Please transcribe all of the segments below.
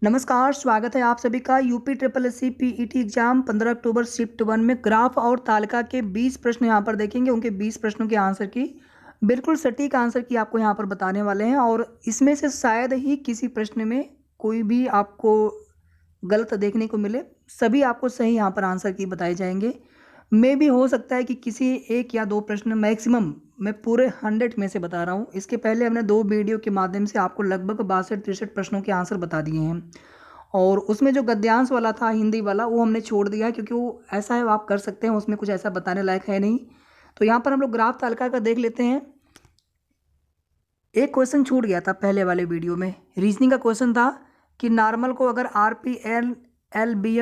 नमस्कार, स्वागत है आप सभी का UP triple S C PET exam 15 अक्टूबर शिफ्ट 1 में ग्राफ और तालिका के 20 प्रश्न यहाँ पर देखेंगे। उनके 20 प्रश्नों के आंसर की बिल्कुल सटीक आंसर की आपको यहाँ पर बताने वाले हैं और इसमें से शायद ही किसी प्रश्न में कोई भी आपको गलत देखने को मिले। सभी आपको सही यहाँ पर आंसर की बताए जाएंगे। मे भी हो सकता है कि किसी एक या दो प्रश्न मैक्सिमम मैं पूरे 100 में से बता रहा हूँ। इसके पहले हमने 2 वीडियो के माध्यम से आपको लगभग 62-63 प्रश्नों के आंसर बता दिए हैं और उसमें जो गद्यांश वाला था हिंदी वाला वो हमने छोड़ दिया है क्योंकि वो ऐसा है, वो आप कर सकते हैं, उसमें कुछ ऐसा बताने लायक है नहीं। तो यहाँ पर हम लोग ग्राफ तालिका का देख लेते हैं। एक क्वेश्चन छूट गया था पहले वाले वीडियो में। रीजनिंग का क्वेश्चन था कि नॉर्मल को अगर RPL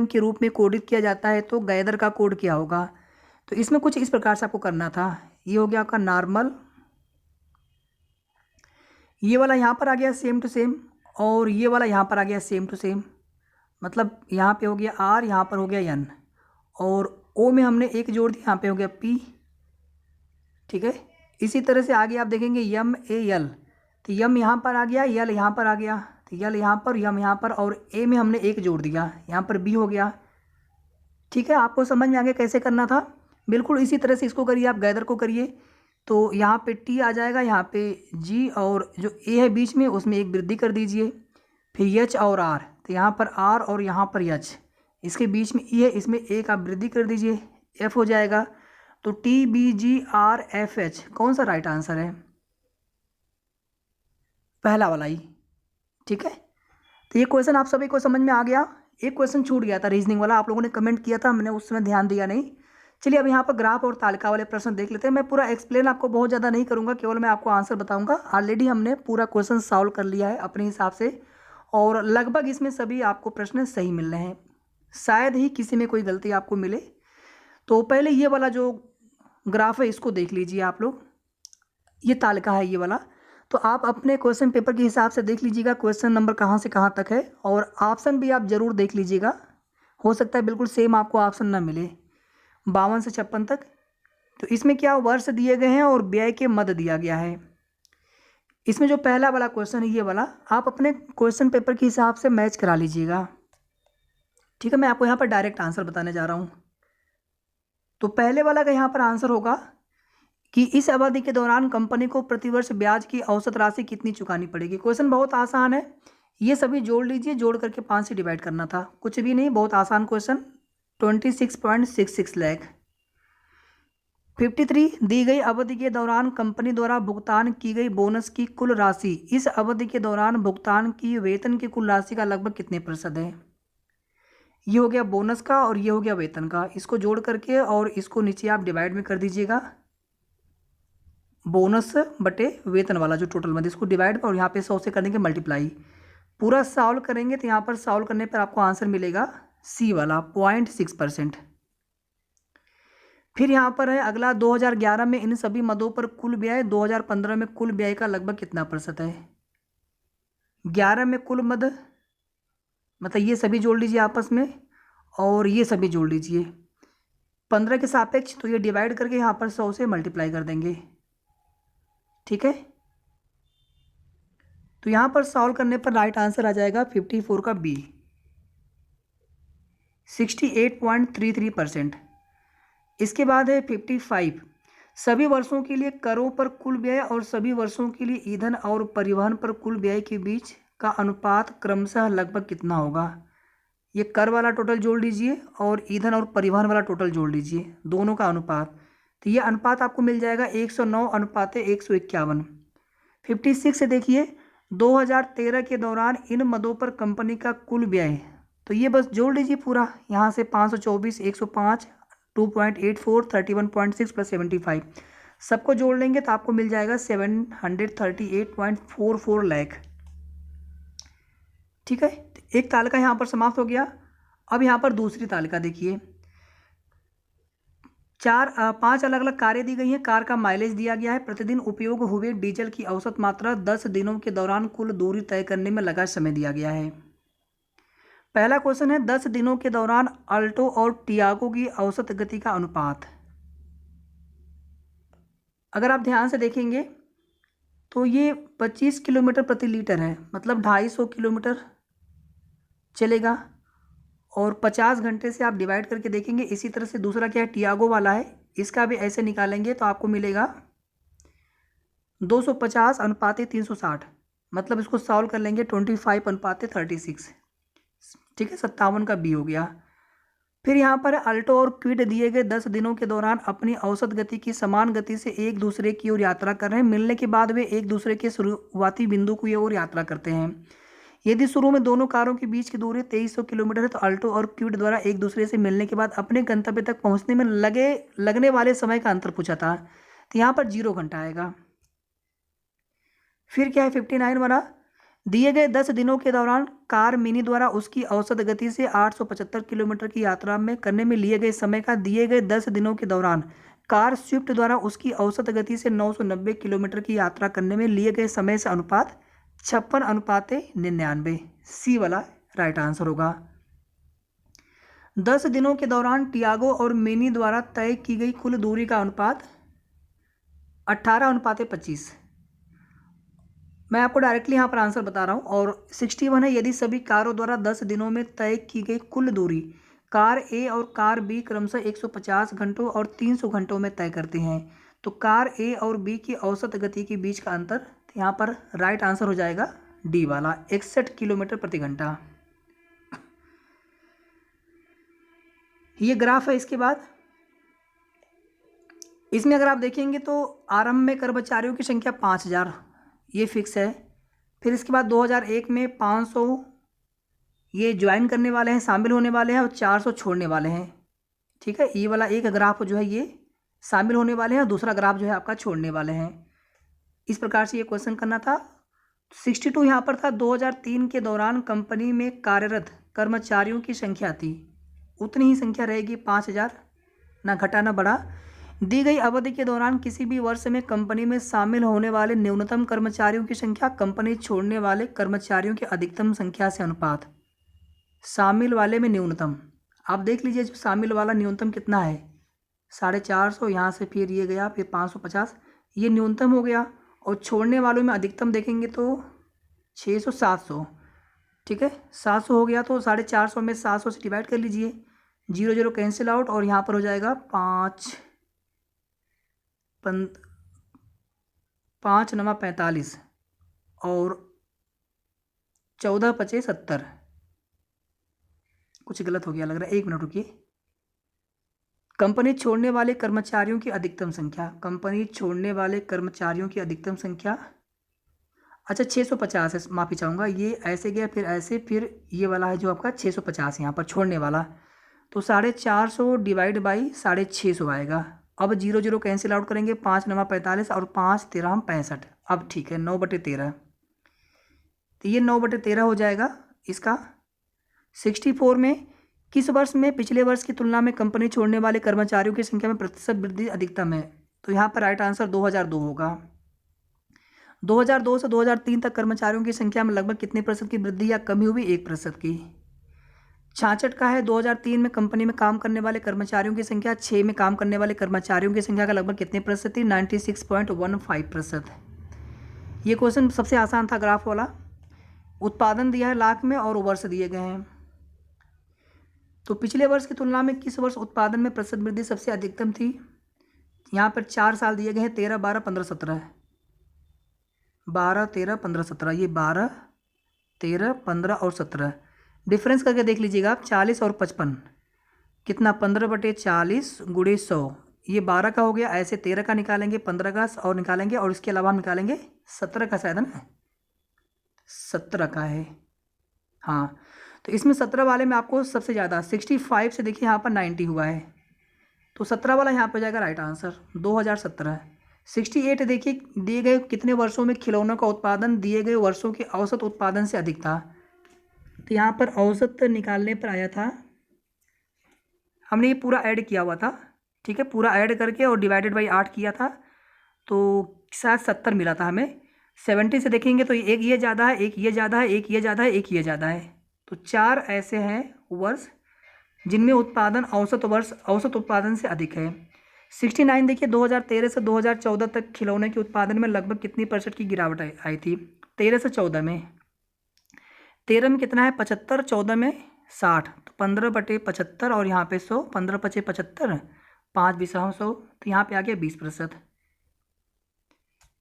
के रूप में कोडित किया जाता है तो गैदर का कोड क्या होगा। तो इसमें कुछ इस प्रकार से आपको करना था। ये हो गया आपका नॉर्मल, ये वाला यहाँ पर आ गया सेम टू सेम और ये वाला यहाँ पर आ गया सेम टू सेम। मतलब यहाँ पे हो गया R, यहाँ पर हो गया N और O में हमने एक जोड़ दिया, यहाँ पे हो गया P। ठीक है, इसी तरह से आगे आप देखेंगे MAL, तो यम यहाँ पर आ गया, यल यहाँ पर आ गया, तो यल यहाँ पर, यम यहाँ पर और A में हमने एक जोड़ दिया, यहाँ पर B हो गया। ठीक है, आपको समझ में आ गया कैसे करना था। बिल्कुल इसी तरह से इसको करिए, आप गैदर को करिए। तो यहाँ पे T आ जाएगा, यहाँ पे G और जो A है बीच में उसमें एक वृद्धि कर दीजिए, फिर H और R, तो यहाँ पर R और यहाँ पर H, इसके बीच में E है, इसमें एक आप वृद्धि कर दीजिए, F हो जाएगा। तो TBGRFH कौन सा राइट आंसर है? पहला वाला ही। ठीक है, तो ये क्वेश्चन आप सभी को समझ में आ गया। एक क्वेश्चन छूट गया था रीजनिंग वाला, आप लोगों ने कमेंट किया था, मैंने उस समय ध्यान दिया नहीं। चलिए अब यहाँ पर ग्राफ और तालिका वाले प्रश्न देख लेते हैं। मैं पूरा एक्सप्लेन आपको बहुत ज़्यादा नहीं करूँगा, केवल मैं आपको आंसर बताऊँगा। ऑलरेडी हमने पूरा क्वेश्चन सॉल्व कर लिया है अपने हिसाब से और लगभग इसमें सभी आपको प्रश्न सही मिल रहे हैं, शायद ही किसी में कोई गलती आपको मिले। तो पहले ये वाला जो ग्राफ है इसको देख लीजिए आप लोग, ये तालिका है ये वाला। तो आप अपने क्वेश्चन पेपर के हिसाब से देख लीजिएगा क्वेश्चन नंबर कहाँ से कहाँ तक है और ऑप्शन भी आप ज़रूर देख लीजिएगा। हो सकता है बिल्कुल सेम आपको ऑप्शन ना मिले 52 से 56 तक। तो इसमें क्या वर्ष दिए गए हैं और व्यय के मद दिया गया है। इसमें जो पहला वाला क्वेश्चन है ये वाला, आप अपने क्वेश्चन पेपर के हिसाब से मैच करा लीजिएगा। ठीक है, मैं आपको यहाँ पर डायरेक्ट आंसर बताने जा रहा हूँ। तो पहले वाला का यहाँ पर आंसर होगा कि इस अवधि के दौरान कंपनी को प्रतिवर्ष ब्याज की औसत राशि कितनी चुकानी पड़ेगी। क्वेश्चन बहुत आसान है, ये सभी जोड़ लीजिए, जोड़ करके 5 से डिवाइड करना था, कुछ भी नहीं, बहुत आसान क्वेश्चन। 26.66 लाख। 53 दी गई अवधि के दौरान कंपनी द्वारा भुगतान की गई बोनस की कुल राशि इस अवधि के दौरान भुगतान की वेतन की कुल राशि का लगभग कितने प्रतिशत है। ये हो गया बोनस का और ये हो गया वेतन का, इसको जोड़ करके और इसको नीचे आप डिवाइड में कर दीजिएगा, बोनस बटे वेतन वाला जो टोटल में, इसको डिवाइड और यहाँ पे 100 से कर देंगे मल्टीप्लाई। पूरा सॉल्व करेंगे तो यहाँ पर सॉल्व करने पर आपको आंसर मिलेगा सी वाला 0.6%। फिर यहाँ पर है अगला, 2011 में इन सभी मदों पर कुल व्यय 2015 में कुल व्यय का लगभग कितना प्रतिशत है। 11 में कुल मद, मतलब ये सभी जोड़ लीजिए आपस में और ये सभी जोड़ लीजिए 15 के सापेक्ष, तो ये डिवाइड करके यहाँ पर 100 से मल्टीप्लाई कर देंगे। ठीक है, तो यहाँ पर सॉल्व करने पर राइट आंसर आ जाएगा 54 का बी, 68.33%। इसके बाद है 55, सभी वर्षों के लिए करों पर कुल व्यय और सभी वर्षों के लिए ईंधन और परिवहन पर कुल व्यय के बीच का अनुपात क्रमशः लगभग कितना होगा। ये कर वाला टोटल जोड़ लीजिए और ईंधन और परिवहन वाला टोटल जोड़ लीजिए, दोनों का अनुपात। तो ये अनुपात आपको मिल जाएगा 109:151। 56 से देखिए, 2013 के दौरान इन मदों पर कंपनी का कुल व्यय, तो ये बस जोड़ लीजिए पूरा, यहाँ से 524, 105, 2.84, 31.6 प्लस 75, सबको जोड़ लेंगे तो आपको मिल जाएगा 738.44 लाख। ठीक है, एक तालिका यहाँ पर समाप्त हो गया। अब यहाँ पर दूसरी तालिका देखिए, 5 अलग अलग कारें दी गई हैं। कार का माइलेज दिया गया है, प्रतिदिन उपयोग हुए डीजल की औसत मात्रा 10 दिनों के दौरान कुल दूरी तय करने में लगा समय दिया गया है। पहला क्वेश्चन है 10 दिनों के दौरान अल्टो और टियागो की औसत गति का अनुपात। अगर आप ध्यान से देखेंगे तो ये 25 किलोमीटर प्रति लीटर है, मतलब 250 किलोमीटर चलेगा, और 50 घंटे से आप डिवाइड करके देखेंगे। इसी तरह से दूसरा क्या है, टियागो वाला है, इसका भी ऐसे निकालेंगे तो आपको मिलेगा 250/360, मतलब इसको सॉल्व कर लेंगे 25/36, ठीक है, 57 का बी हो गया। फिर यहाँ पर अल्टो और क्विड दिए गए 10 दिनों के दौरान अपनी औसत गति की समान गति से एक दूसरे की ओर यात्रा कर रहे हैं। मिलने के बाद वे एक दूसरे के शुरुआती बिंदु की ओर यात्रा करते हैं। यदि शुरू में दोनों कारों के बीच की दूरी 2300 किलोमीटर है तो अल्टो और क्विड द्वारा एक दूसरे से मिलने के बाद अपने गंतव्य तक पहुंचने में लगने वाले समय का अंतर पूछा था, तो यहाँ पर 0 घंटा आएगा। फिर क्या है 59 बना, दिए गए 10 दिनों के दौरान कार मिनी द्वारा उसकी औसत गति से 875 किलोमीटर की यात्रा में करने में लिए गए समय का दिए गए 10 दिनों के दौरान कार स्विफ्ट द्वारा उसकी औसत गति से 990 किलोमीटर की यात्रा करने में लिए गए समय से अनुपात 56/99, सी वाला राइट आंसर होगा। 10 दिनों के दौरान टियागो और मिनी द्वारा तय की गई कुल दूरी का अनुपात 18/25। मैं आपको डायरेक्टली यहाँ पर आंसर बता रहा हूँ। और 61 है, यदि सभी कारों द्वारा 10 दिनों में तय की गई कुल दूरी कार ए और कार बी क्रमशः 150 घंटों और 300 घंटों में तय करती हैं तो कार ए और बी की औसत गति के बीच का अंतर, यहाँ पर राइट आंसर हो जाएगा डी वाला 61 किलोमीटर प्रति घंटा। ये ग्राफ है। इसके बाद इसमें अगर आप देखेंगे तो आरंभ में कर्मचारियों की संख्या 5000, ये फिक्स है। फिर इसके बाद 2001 में 500 ये ज्वाइन करने वाले हैं, शामिल होने वाले हैं, और 400 छोड़ने वाले हैं, ठीक है। ये वाला एक ग्राफ जो है ये शामिल होने वाले हैं और दूसरा ग्राफ जो है आपका छोड़ने वाले हैं। इस प्रकार से ये क्वेश्चन करना था। 62 यहाँ पर था, 2003 के दौरान कंपनी में कार्यरत कर्मचारियों की संख्या थी, उतनी ही संख्या रहेगी 5000, ना घटा ना बढ़ा। दी गई अवधि के दौरान किसी भी वर्ष में कंपनी में शामिल होने वाले न्यूनतम कर्मचारियों की संख्या कंपनी छोड़ने वाले कर्मचारियों की अधिकतम संख्या से अनुपात। शामिल वाले में न्यूनतम आप देख लीजिए, जो शामिल वाला न्यूनतम कितना है 450, यहाँ से फिर ये गया, फिर 550, ये न्यूनतम हो गया। और छोड़ने वालों में अधिकतम देखेंगे तो 600 700, ठीक है, 700 हो गया। तो 450 में 700 से डिवाइड कर लीजिए, 0 0 कैंसिल आउट, और यहाँ पर हो जाएगा 5 9 45 और 14 5 70। कुछ गलत हो गया लग रहा है, 1 मिनट रुकिए। कंपनी छोड़ने वाले कर्मचारियों की अधिकतम संख्या, कंपनी छोड़ने वाले कर्मचारियों की अधिकतम संख्या, अच्छा 650 है, माफ़ी चाहूँगा, ये ऐसे गया फिर ऐसे, फिर ये वाला है जो आपका 650 यहाँ पर छोड़ने वाला, तो 450 डिवाइड बाई 650 आएगा। अब 0 0 कैंसिल आउट करेंगे, 5 9 45 और 5 13 65। अब ठीक है 9/13, तो ये 9/13 हो जाएगा इसका। 64 में किस वर्ष में पिछले वर्ष की तुलना में कंपनी छोड़ने वाले कर्मचारियों की संख्या में प्रतिशत वृद्धि अधिकतम है, तो यहाँ पर राइट आंसर 2002 होगा। 2002 से 2003 तक कर्मचारियों की संख्या में लगभग कितने प्रतिशत की वृद्धि या कमी हुई, 1% की। 66 का है, 2003 में कंपनी में काम करने वाले कर्मचारियों की संख्या 6 में काम करने वाले कर्मचारियों की संख्या का लगभग कितने प्रतिशत थी, 96.15%। ये क्वेश्चन सबसे आसान था ग्राफ वाला। उत्पादन दिया है लाख में और वर्ष दिए गए हैं, तो पिछले वर्ष की तुलना में किस वर्ष उत्पादन में प्रतिशत वृद्धि सबसे अधिकतम थी। यहाँ पर 4 साल दिए गए हैं, 13 12 15 17, 12 13 15 17, ये 12 13 15 और 17 डिफरेंस करके देख लीजिएगा आप। 40 और 55 कितना, 15/40 गुणे 100, ये 12 का हो गया। ऐसे 13 का निकालेंगे, 15 का और निकालेंगे, और इसके अलावा हम निकालेंगे 17 का, शायद ना 17 का है, हाँ। तो इसमें 17 वाले में आपको सबसे ज़्यादा 65 से देखिए यहाँ पर 90 हुआ है, तो 17 वाला यहाँ पर जाएगा राइट आंसर 2017। 68 देखिए, दिए गए कितने वर्षों में खिलौनों का उत्पादन दिए गए वर्षों के औसत उत्पादन से अधिक था, तो यहाँ पर औसत निकालने पर आया था, हमने ये पूरा ऐड किया हुआ था, ठीक है, पूरा ऐड करके और डिवाइडेड बाई 8 किया था, तो शायद 70 मिला था हमें। 70 से देखेंगे तो एक ये ज़्यादा है, एक ये ज़्यादा है, एक ये ज़्यादा है, एक ये ज़्यादा है, तो 4 ऐसे हैं वर्ष जिनमें उत्पादन औसत उत्पादन से अधिक है। 69 देखिए, 2013 से 2014 तक खिलौने के उत्पादन में लगभग कितनी % की गिरावट आई थी, 13 से 14 में। 13 में कितना है 75, 14 में 60, तो 15/75 और यहाँ पे 100, 15×5 = 75, 5 बीसा 100, तो यहाँ पे आ गया 20%।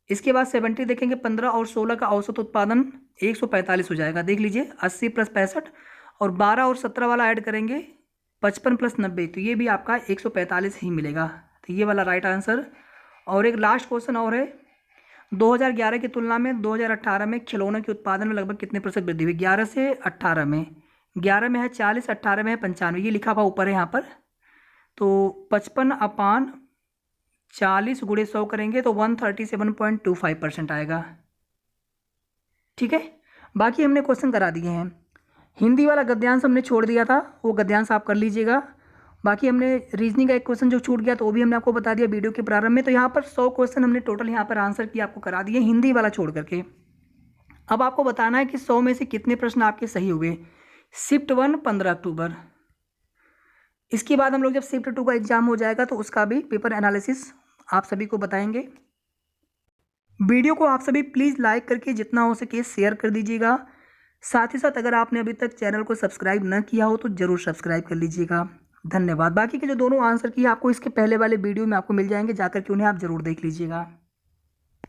इसके बाद 70 देखेंगे, 15 और 16 का औसत उत्पादन 145 हो जाएगा। देख लीजिए 80 + 65, और 12 और 17 वाला ऐड करेंगे 55 + 90, तो ये भी आपका 145 ही मिलेगा। तो ये वाला राइट आंसर। और एक लास्ट क्वेश्चन और है, 2011 की तुलना में 2018 में खिलौनों के उत्पादन में लगभग कितने % वृद्धि हुई? 11 से 18 में, 11 में है 40, 18 में है 95, ये लिखा हुआ ऊपर है यहाँ पर। तो 55/40 × 100 करेंगे तो 137.25% आएगा। ठीक है, बाकी हमने क्वेश्चन करा दिए हैं। हिंदी वाला गद्यांश हमने छोड़ दिया था, वो गद्यांश आप कर लीजिएगा। बाकी हमने रीजनिंग का एक क्वेश्चन जो छूट गया तो वो भी हमने आपको बता दिया वीडियो के प्रारंभ में। तो यहाँ पर 100 क्वेश्चन हमने टोटल यहाँ पर आंसर किया, आपको करा दिए हिंदी वाला छोड़ करके। अब आपको बताना है कि 100 में से कितने प्रश्न आपके सही हुए। शिफ्ट 1 15 अक्टूबर। इसके बाद हम लोग जब शिफ्ट 2 का एग्जाम हो जाएगा तो उसका भी पेपर एनालिसिस आप सभी को बताएंगे। वीडियो को आप सभी प्लीज़ लाइक करके जितना हो सके शेयर कर दीजिएगा। साथ ही साथ अगर आपने अभी तक चैनल को सब्सक्राइब न किया हो तो ज़रूर सब्सक्राइब कर लीजिएगा। धन्यवाद। बाकी के जो दोनों आंसर किए आपको इसके पहले वाले वीडियो में आपको मिल जाएंगे, जाकर के उन्हें आप ज़रूर देख लीजिएगा।